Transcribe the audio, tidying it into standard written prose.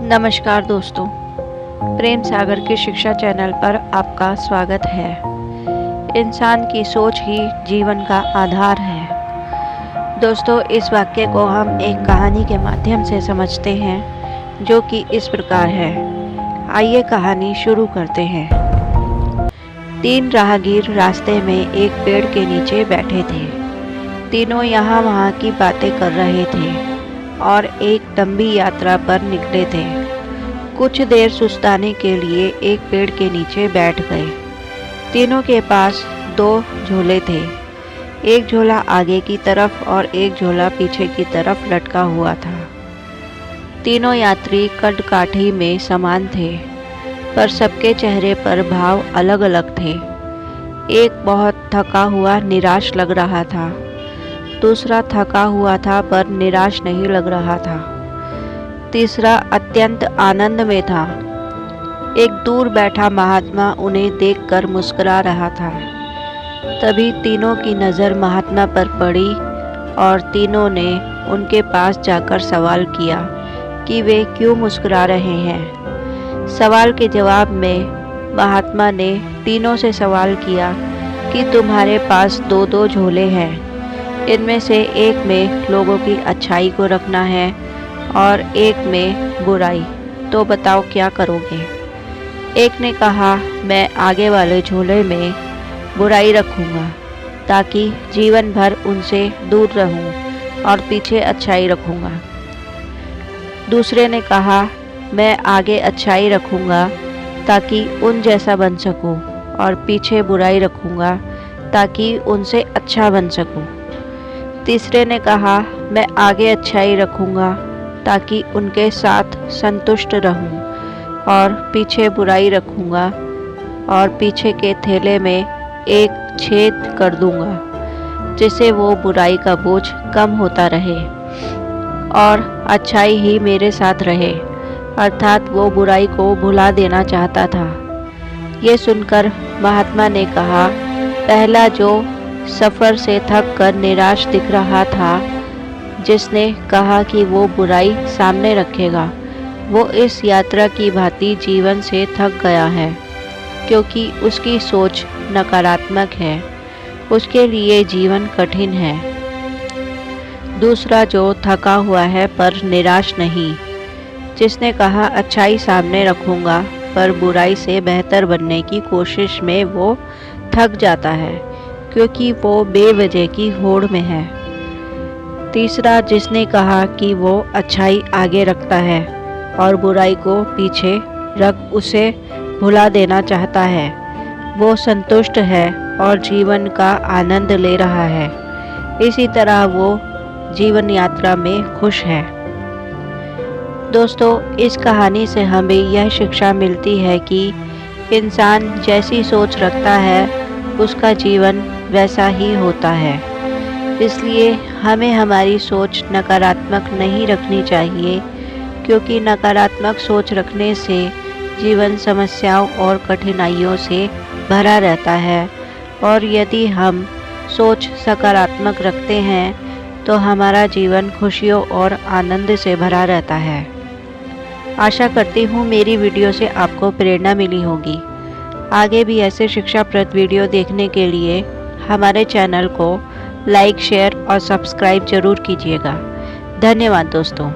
नमस्कार दोस्तों, प्रेम सागर के शिक्षा चैनल पर आपका स्वागत है। इंसान की सोच ही जीवन का आधार है। दोस्तों, इस वाक्य को हम एक कहानी के माध्यम से समझते हैं, जो कि इस प्रकार है। आइए कहानी शुरू करते हैं। 3 राहगीर रास्ते में एक पेड़ के नीचे बैठे थे। तीनों यहाँ वहाँ की बातें कर रहे थे और एक लंबी यात्रा पर निकले थे। कुछ देर सुस्ताने के लिए एक पेड़ के नीचे बैठ गए। तीनों के पास 2 झोले थे। एक झोला आगे की तरफ और एक झोला पीछे की तरफ लटका हुआ था। तीनों यात्री कदकाठी में समान थे, पर सबके चेहरे पर भाव अलग अलग थे। एक बहुत थका हुआ निराश लग रहा था। दूसरा थका हुआ था पर निराश नहीं लग रहा था। तीसरा अत्यंत आनंद में था। एक दूर बैठा महात्मा उन्हें देखकर मुस्कुरा रहा था। तभी तीनों की नज़र महात्मा पर पड़ी और तीनों ने उनके पास जाकर सवाल किया कि वे क्यों मुस्कुरा रहे हैं। सवाल के जवाब में महात्मा ने तीनों से सवाल किया कि तुम्हारे पास 2-2 झोले हैं। इनमें से एक में लोगों की अच्छाई को रखना है और एक में बुराई, तो बताओ क्या करोगे। एक ने कहा, मैं आगे वाले झोले में बुराई रखूँगा ताकि जीवन भर उनसे दूर रहूं और पीछे अच्छाई रखूँगा। दूसरे ने कहा, मैं आगे अच्छाई रखूँगा ताकि उन जैसा बन सकूं और पीछे बुराई रखूँगा ताकि उनसे अच्छा बन सकूं। तीसरे ने कहा, मैं आगे अच्छाई रखूँगा ताकि उनके साथ संतुष्ट रहूं और पीछे बुराई रखूँगा और पीछे के थैले में एक छेद कर दूँगा जिससे वो बुराई का बोझ कम होता रहे और अच्छाई ही मेरे साथ रहे। अर्थात वो बुराई को भुला देना चाहता था। ये सुनकर महात्मा ने कहा, पहला जो सफ़र से थक कर निराश दिख रहा था, जिसने कहा कि वो बुराई सामने रखेगा, वो इस यात्रा की भांति जीवन से थक गया है, क्योंकि उसकी सोच नकारात्मक है। उसके लिए जीवन कठिन है। दूसरा जो थका हुआ है पर निराश नहीं, जिसने कहा अच्छाई सामने रखूँगा पर बुराई से बेहतर बनने की कोशिश में वो थक जाता है, क्योंकि वो बेवजह की होड़ में है। तीसरा जिसने कहा कि वो अच्छाई आगे रखता है और बुराई को पीछे रख उसे भुला देना चाहता है, वो संतुष्ट है और जीवन का आनंद ले रहा है। इसी तरह वो जीवन यात्रा में खुश है। दोस्तों, इस कहानी से हमें यह शिक्षा मिलती है कि इंसान जैसी सोच रखता है उसका जीवन वैसा ही होता है। इसलिए हमें हमारी सोच नकारात्मक नहीं रखनी चाहिए, क्योंकि नकारात्मक सोच रखने से जीवन समस्याओं और कठिनाइयों से भरा रहता है, और यदि हम सोच सकारात्मक रखते हैं तो हमारा जीवन खुशियों और आनंद से भरा रहता है। आशा करती हूँ मेरी वीडियो से आपको प्रेरणा मिली होगी। आगे भी ऐसे शिक्षाप्रद वीडियो देखने के लिए हमारे चैनल को लाइक, शेयर और सब्सक्राइब जरूर कीजिएगा। धन्यवाद दोस्तों।